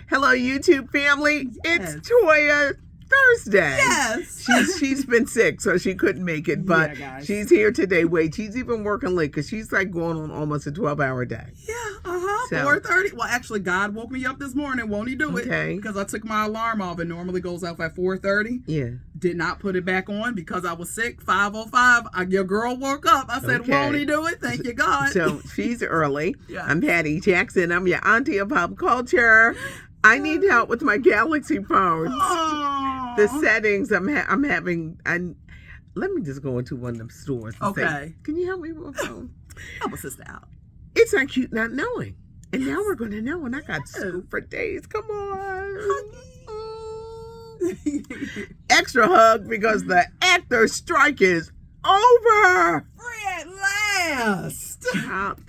Hello, YouTube family. Yes. It's Toya Thursday. Yes. She's been sick, so she couldn't make it, but she's here today. Wait, she's even working late because she's like going on almost a 12-hour day. Yeah, So- 4:30. Well, actually, God woke me up this morning. Won't he do it? Okay. Because I took my alarm off. It normally goes off at 4:30. Yeah. Did not put it back on because I was sick. 5:05. Your girl woke up. I said, Okay. won't he do it? Thank you, God. So she's early. Yeah. I'm Patty Jackson. I'm your auntie of pop culture. I need help with my Galaxy phones. Aw. The settings I'm having. Let me just go into one of them stores. And say, Okay. can you help me with my phone? Help a sister out. It's not cute not knowing. And now we're going to know. And I got scoop for days. Come on. Extra hug because the actor strike is over. Free at last.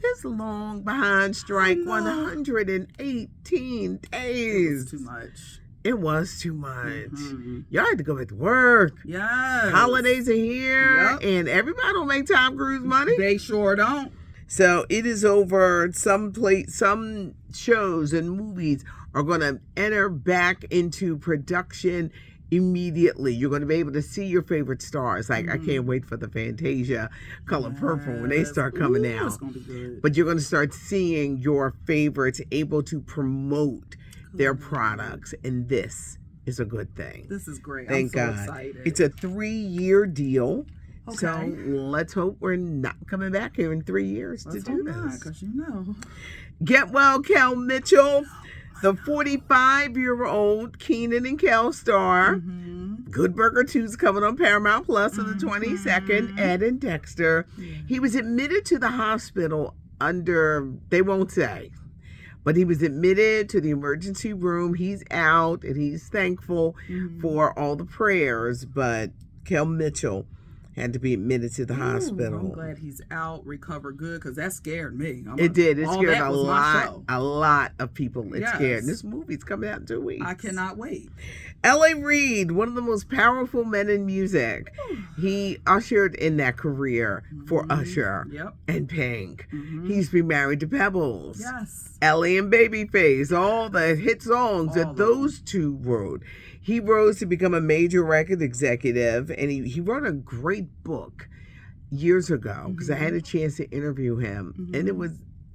This long behind strike, I know. 118 days. It's too much. It was too much. Mhm. Y'all had to go back to work. Yes. Holidays are here, Yep. and everybody don't make Tom Cruise money. They sure don't. So it is over. Some shows and movies are going to enter back into production immediately. You're going to be able to see your favorite stars. Like, I can't wait for the Fantasia Color Purple when they Yes. start coming Ooh, out. It's gonna be good. But you're going to start seeing your favorites able to promote their products, and this is a good thing. This is great. Thank I'm so God. excited. It's a 3-year deal. Okay. So let's hope we're not coming back here in 3 years to do this. Because you know. Get well, Kel Mitchell, the 45-year-old Keenan and Kel star. Mm-hmm. Good Burger 2's coming on Paramount Plus on the 22nd. Ed and Dexter. He was admitted to the hospital under, they won't say, but he was admitted to the emergency room. He's out, and he's thankful for all the prayers, but Kel Mitchell had to be admitted to the hospital. I'm glad he's out, recovered good, because that scared me. It did. It all scared that a was my show. lot of people. It Yes. scared. This movie's coming out in 2 weeks. I cannot wait. Reid, one of the most powerful men in music. He ushered in that career for Usher Yep. and Pink. Mhm. He's been married to Pebbles. Yes. Ellie and Babyface, all the hit songs All that of those two wrote. He rose to become a major record executive, and he wrote a great book years ago because I had a chance to interview him, and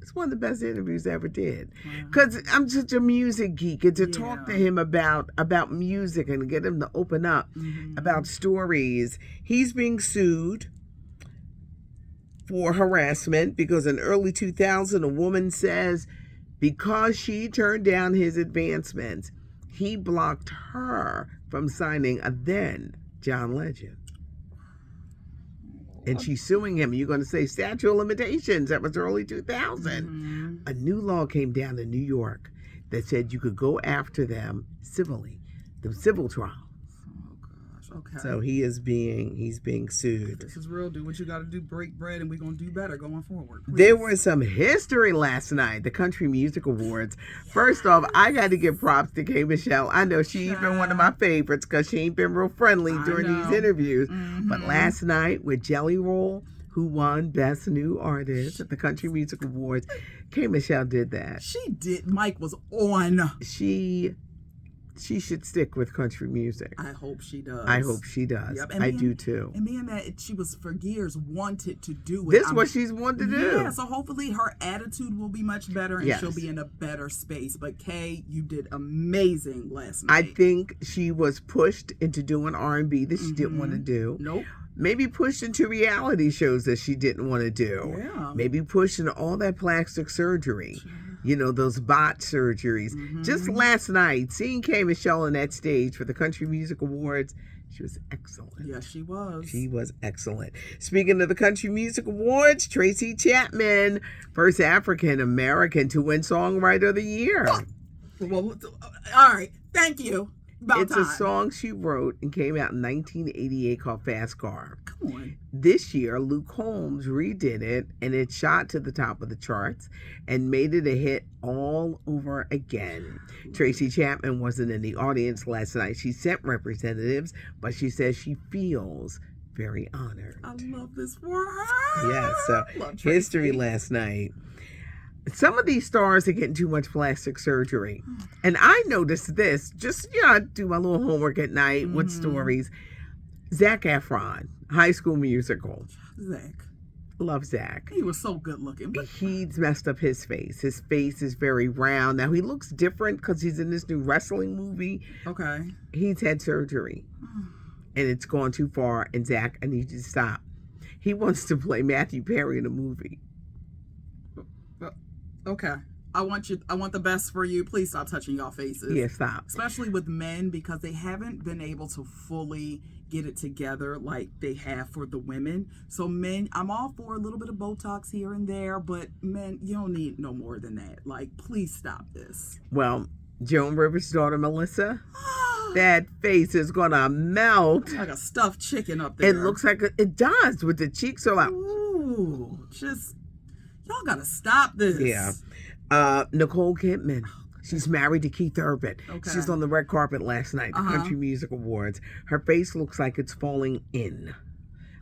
it's one of the best interviews I ever did. Because I'm such a music geek, and to talk to him about music and get him to open up about stories. He's being sued for harassment because in early 2000, a woman says because she turned down his advancements, he blocked her from signing a then John Legend. And she's suing him. You're going to say statute of limitations. That was early 2000. A new law came down in New York that said you could go after them civilly, the civil trial. Okay. So he's being sued. This is real. Do what you got to do. Break bread, and we're going to do better going forward. Please. There was some history last night, the Country Music Awards. First off, I got to give props to K. Michelle. I know she's been one of my favorites because she ain't been real friendly during these interviews. But last night with Jelly Roll, who won Best New Artist at the Country Music Awards, K. Michelle did that. She did. Mike was on. She should stick with country music. I hope she does. I hope she does. Yep. I do too. And being that she was for years wanted to do it. This is what she's wanted to do. Yeah, so hopefully her attitude will be much better and Yes. she'll be in a better space. But Kay, you did amazing last night. I think she was pushed into doing R&B that she didn't want to do. Nope. Maybe pushed into reality shows that she didn't want to do. Yeah. Maybe pushed into all that plastic surgery. You know, those bot surgeries. Just last night, seeing K. Michelle on that stage for the Country Music Awards, she was excellent. Yes, she was. She was excellent. Speaking of the Country Music Awards, Tracy Chapman, first African American to win Songwriter of the Year. Well, all right. Thank you. It's a song she wrote and came out in 1988 called Fast Car. Come on. This year, Luke Combs redid it, and it shot to the top of the charts and made it a hit all over again. Tracy Chapman wasn't in the audience last night. She sent representatives, but she says she feels very honored. I love this for her. Yeah, so history last night. Some of these stars are getting too much plastic surgery. And I noticed this, just, I do my little homework at night with stories. Zac Efron, High School Musical. Zach. Love Zach. He was so good looking. But... He's messed up his face. His face is very round. Now, he looks different because he's in this new wrestling movie. Okay. He's had surgery. And it's gone too far. And Zach, I need you to stop. He wants to play Matthew Perry in a movie. Okay. I want the best for you. Please stop touching y'all faces. Yeah, stop. Especially with men, because they haven't been able to fully get it together like they have for the women. So men, I'm all for a little bit of Botox here and there, but men, you don't need no more than that. Like, please stop this. Well, Joan Rivers' daughter, Melissa, that face is going to melt. Like a stuffed chicken up there. It looks like it does, with the cheeks are like... Ooh, just... Y'all gotta stop this. Yeah. Nicole Kidman. She's married to Keith Urban. Okay. She's on the red carpet last night, the Country Music Awards. Her face looks like it's falling in.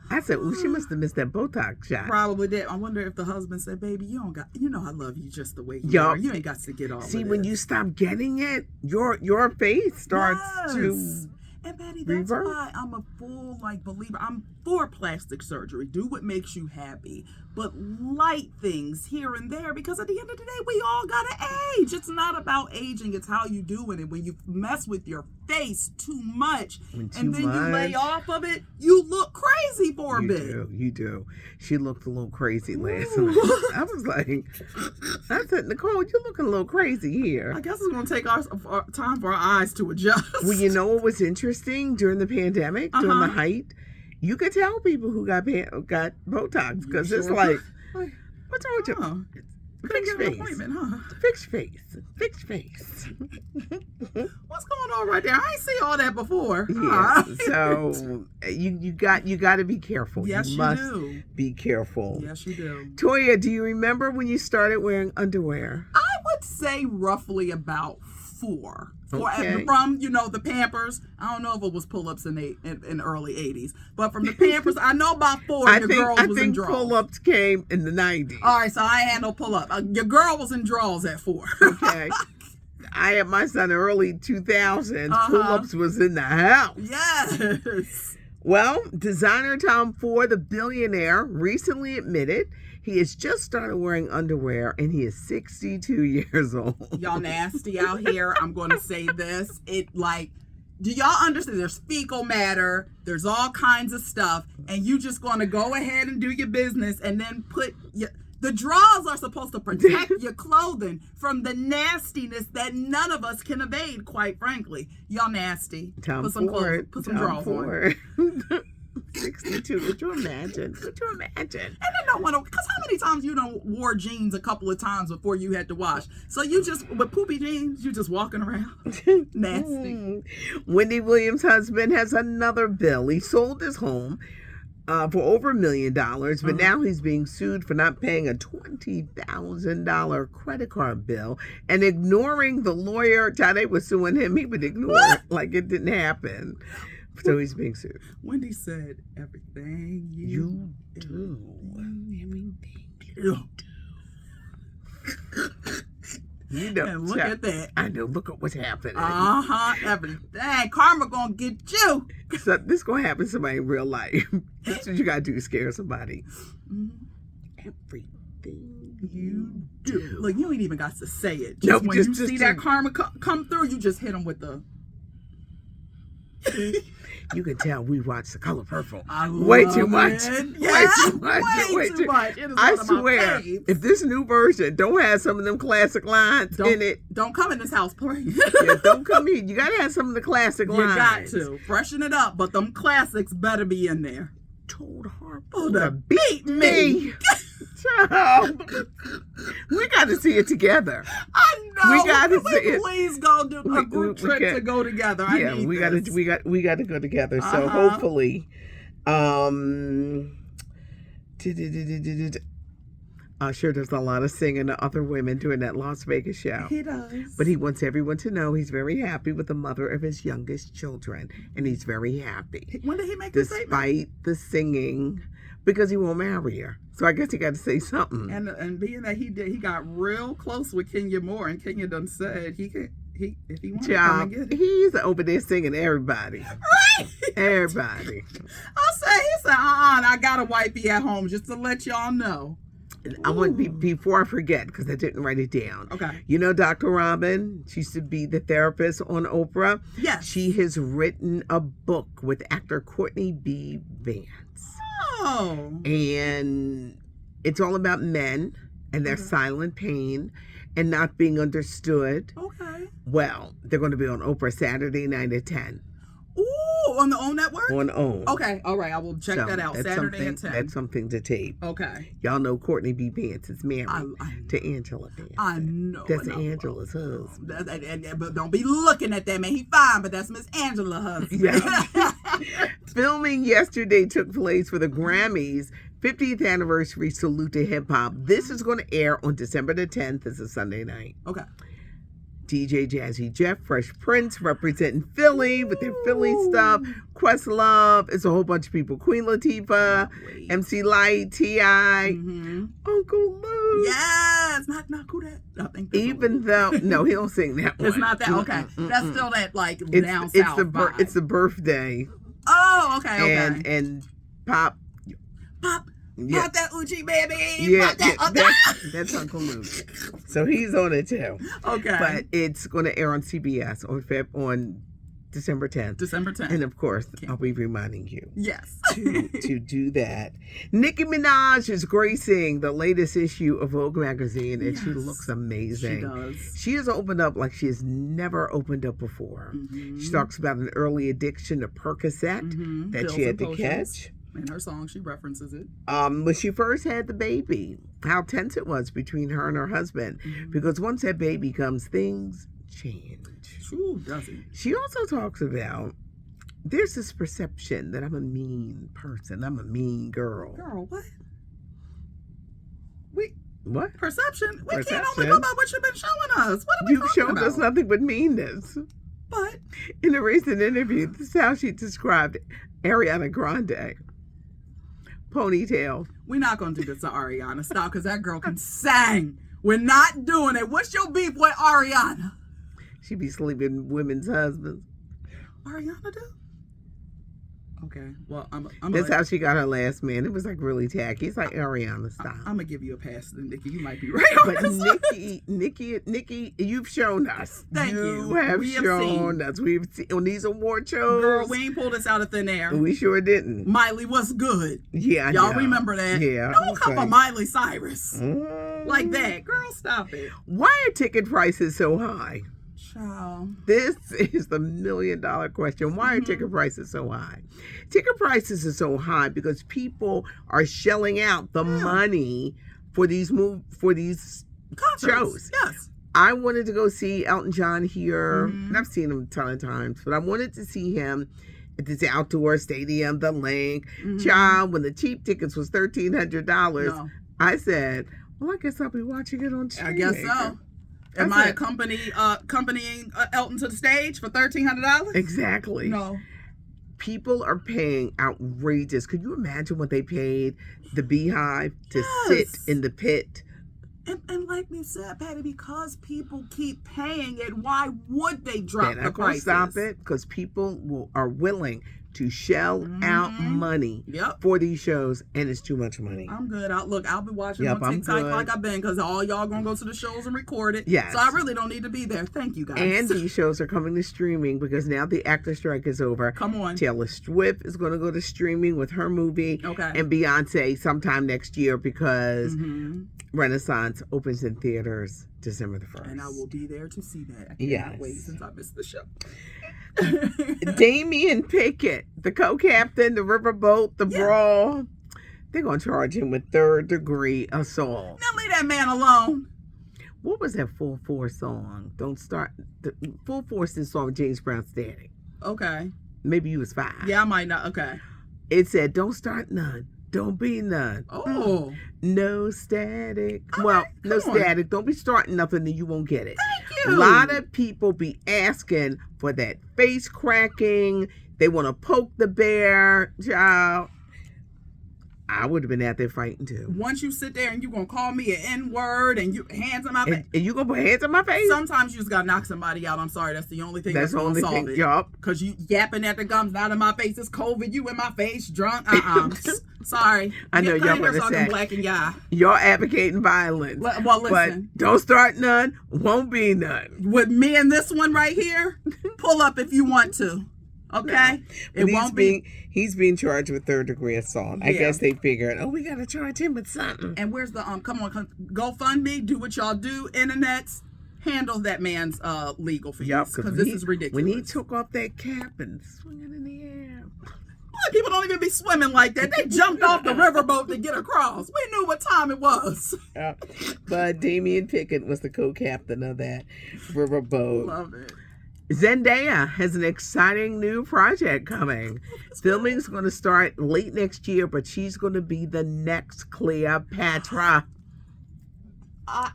I said, "Ooh, she must have missed that Botox shot." Probably did. I wonder if the husband said, "Baby, you don't got. You know I love you just the way you are. You ain't got to get all." See, of when this. you stop getting it, your face starts to. And Patty, that's revert. why I'm a full believer. I'm for plastic surgery. Do what makes you happy, but light things here and there, because at the end of the day, we all gotta age. It's not about aging; it's how you doing it. When you mess with your face too much, and then you lay off of it, you look crazy for a bit. You do. She looked a little crazy last night. I was like, I said, Nicole, you're looking a little crazy here. I guess it's gonna take our time for our eyes to adjust. Well, you know what was interesting during the pandemic, during the height? You could tell people who got Botox, because it's like, what's wrong with you? Fix face. Fix face. Fix face. What's going on right there? I ain't seen all that before. Yeah. So you got to be careful. Yes, you must do. Be careful. Yes, you do. Toya, do you remember when you started wearing underwear? I would say roughly about 4. Okay. From the Pampers. I don't know if it was pull-ups in the early 80s, but from the Pampers, I know about 4. I Your girl was in drawers. Pull-ups came in the 90s. All right, so I ain't had no pull-up. Your girl was in drawers at 4. Okay. I had my son early 2000s. Pull-ups was in the house. Yes. Well, designer Tom Ford, the billionaire, recently admitted he has just started wearing underwear, and he is 62 years old. Y'all nasty out here. I'm going to say this. Do y'all understand? There's fecal matter. There's all kinds of stuff. And you just going to go ahead and do your business and then the drawers are supposed to protect your clothing from the nastiness that none of us can evade, quite frankly. Y'all nasty. Tom Ford. Put some drawers on. 62. Could you imagine? And then because how many times you done wore jeans a couple of times before you had to wash? So you just, with poopy jeans, you just walking around. Nasty. Wendy Williams' husband has another bill. He sold his home for over $1 million, but now he's being sued for not paying a $20,000 credit card bill and ignoring the lawyer. They was suing him. He would ignore it like it didn't happen. So he's being sued. Wendy said, everything you do. Everything you do. You know, and look at that. I know. Look at what's happening. Everything. Karma gonna get you. So this gonna happen to somebody in real life. That's what you gotta do to scare somebody. Everything you do. Look, you ain't even got to say it. Just when you see that karma come through, you just hit them with the. You can tell we watched The Color Purple. Way too much. Yes, Way too much. It is I swear, if this new version don't have some of them classic lines in it. Don't come in this house playing. Don't come in. You gotta have some of the classic lines. You got to. Freshen it up, but them classics better be in there. Told Harpo to beat me. We got to see it together. I know. We got to see it. Please go do a group trip to go together. We got to go together. So hopefully, Usher does a lot of singing to other women during that Las Vegas show. He does. But he wants everyone to know he's very happy with the mother of his youngest children, and he's very happy. When did he make this statement? Despite the singing. because he won't marry her. So I guess he got to say something. And being that he got real close with Kenya Moore, and Kenya done said if he wanted to come and get it. He's over there singing everybody. Right. Everybody. He said, I got a wifey at home just to let y'all know. I want before I forget, because I didn't write it down. Okay. You know Dr. Robin? She used to be the therapist on Oprah. Yes. She has written a book with actor Courtney B. Vance. Oh. And it's all about men and their silent pain and not being understood. Okay. Well, they're going to be on Oprah Saturday night at 10. Ooh, on the OWN network? On OWN. Okay, all right. I will check that out. Saturday at 10. That's something to tape. Okay. Y'all know Courtney B. Vance is married to Angela Vance. I know. That's Angela's husband. But don't be looking at that man. He fine, but that's Miss Angela's husband. Yeah. Filming yesterday took place for the Grammys 50th anniversary salute to hip hop. This is going to air on December the 10th. It's a Sunday night. Okay. DJ Jazzy Jeff, Fresh Prince representing Philly with their Philly stuff. Questlove, it's a whole bunch of people. Queen Latifah, MC Lyte, T.I., Uncle Luke. Yes, not who that. I think even though no, he don't sing that one. It's not that. Okay, that's still that like down south vibe. It's the birthday. Oh, okay. And Pop. Yeah. Pop that Uchi baby. Yeah, that's Uncle Luke. So he's on it too. Okay. But it's going to air on CBS on December 10th. December 10th. And of course, I'll be reminding you. Yes. to do that. Nicki Minaj is gracing the latest issue of Vogue magazine, and she looks amazing. She does. She has opened up like she has never opened up before. She talks about an early addiction to Percocet that she had to catch. In her song, she references it. When she first had the baby, how tense it was between her and her husband. Because once that baby comes, things change. True, does it? She also talks about there's this perception that I'm a mean person. I'm a mean girl. Girl, what? What? Perception? We can't only go by what you've been showing us. What are we You've shown us nothing but meanness. But in a recent interview, this is how she described Ariana Grande. Ponytail. We're not going to do this to Ariana. Stop, because that girl can sing. We're not doing it. What's your beef with Ariana? She be sleeping with women's husbands. Ariana do? Okay. Well, I'm that's how she got her last man. It was like really tacky. It's like Ariana style. I'm gonna give you a pass, then, Nikki. You might be right. But Nikki, you've shown us. Thank you. You have shown us. We've seen on these award shows. Girl, we ain't pulled this out of thin air. We sure didn't. Miley was good. Yeah, y'all remember that? Yeah. Don't come for Miley Cyrus like that, girl. Stop it. Why are ticket prices so high? This is the $1 million question. Why are ticket prices so high? Ticket prices are so high because people are shelling out the money for these concerts. Shows. Yes. I wanted to go see Elton John here, and I've seen him a ton of times, but I wanted to see him at this outdoor stadium, the Link. Child, when the cheap tickets was $1,300, I said, well, I guess I'll be watching it on streaming. I guess so. Am I accompanying Elton to the stage for $1,300? Exactly. No. People are paying outrageous. Could you imagine what they paid the Beehive to sit in the pit? And like we said, Patty, because people keep paying it, why would they drop the prices? Stop it, because people are willing to shell out money for these shows, and it's too much money. I'm good. I'll be watching on TikTok like I've been, because all y'all gonna go to the shows and record it. Yes. So I really don't need to be there. Thank you, guys. And these shows are coming to streaming because now the actor strike is over. Come on. Taylor Swift is going to go to streaming with her movie. Okay. And Beyonce sometime next year because Renaissance opens in theaters December the 1st. And I will be there to see that. I cannot wait since I missed the show. Damian Pickett, the co-captain, the riverboat, the brawl. They're going to charge him with third-degree assault. Now leave that man alone. What was that Full Force song? Don't start. Full Force is song James Brown's daddy. Okay. Maybe you was 5. Yeah, I might not. Okay. It said, don't start none. Don't be none. Oh. No static. Okay, no static. Don't be starting nothing that you won't get it. Thank you. A lot of people be asking for that face cracking. They want to poke the bear. Child. I would have been out there fighting too. Once you sit there and you gonna call me an N-word and you hands in my face. And you gonna put hands in my face? Sometimes you just gotta knock somebody out. I'm sorry, that's the only thing That's the only thing, yup. Because you yapping at the gums, not in my face. It's COVID. You in my face, drunk. Sorry. I know y'all want gonna say black and yeah. Y'all advocating violence. Well, listen. But don't start none. Won't be none. With me and this one right here, pull up if you want to. Okay, no. It won't be. He's being charged with 3rd-degree assault. Yeah. I guess they figured, we gotta charge him with something. And where's the come on, GoFundMe? Do what y'all do. Internets, handle that man's legal fees because this is ridiculous. When he took off that cap and swung it in the air. Boy, people don't even be swimming like that. They jumped off the riverboat to get across. We knew what time it was. But Damian Pickett was the co-captain of that riverboat. Love it. Zendaya has an exciting new project coming. Filming is going to start late next year, but she's going to be the next Cleopatra. I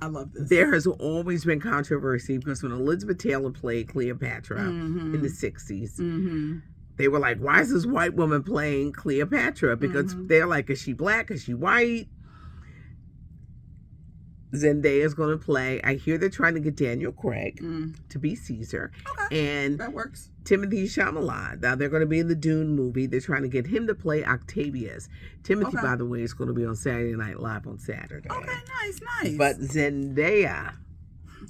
love this. There has always been controversy because when Elizabeth Taylor played Cleopatra in the 60s, they were like, why is this white woman playing Cleopatra? Because they're like, is she black? Is she white? Zendaya is going to play. I hear they're trying to get Daniel Craig to be Caesar. Okay, and that works. Timothy Chalamet. Now they're going to be in the Dune movie. They're trying to get him to play Octavius. Timothy, by the way, is going to be on Saturday Night Live on Saturday. Okay, nice. But Zendaya,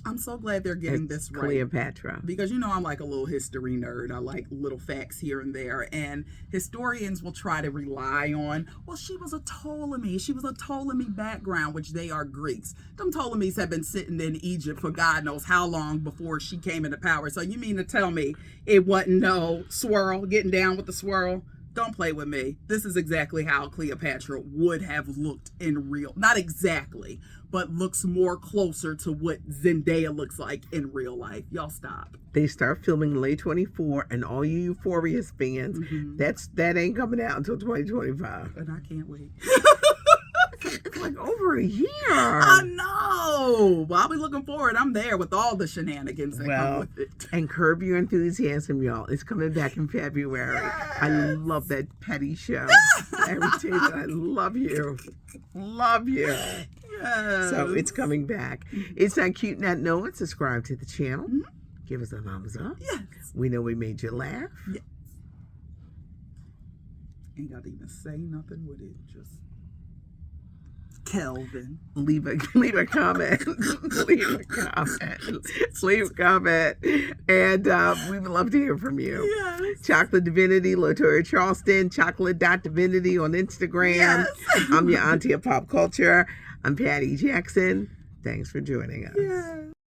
I'm so glad they're getting this right. Cleopatra. Because I'm like a little history nerd. I like little facts here and there. And historians will try to rely on, well, she was a Ptolemy. She was a Ptolemy background, which they are Greeks. Them Ptolemies have been sitting in Egypt for God knows how long before she came into power. So you mean to tell me it wasn't no swirl, getting down with the swirl? Don't play with me. This is exactly how Cleopatra would have looked in real. Not exactly, but looks more closer to what Zendaya looks like in real life. Y'all stop. They start filming late 24, and all you Euphoria fans, that ain't coming out until 2025. And I can't wait. It's like over a year. I know. Well, I'll be looking forward. I'm there with all the shenanigans that come with it. And Curb Your Enthusiasm, y'all. It's coming back in February. Yes. I love that petty show. Irritated. I love you. Love you. Yes. So it's coming back. It's Not Cute, Not Knowing. Subscribe to the channel. Give us a thumbs up. Yes. We know we made you laugh. Yes. Ain't got to even say nothing with it. Just Kelvin. Leave a comment. Leave a comment. And we would love to hear from you. Yes. Chocolate Divinity, Latoya Charleston, chocolate.divinity on Instagram. Yes. I'm your auntie of pop culture. I'm Patty Jackson. Thanks for joining us. Yes.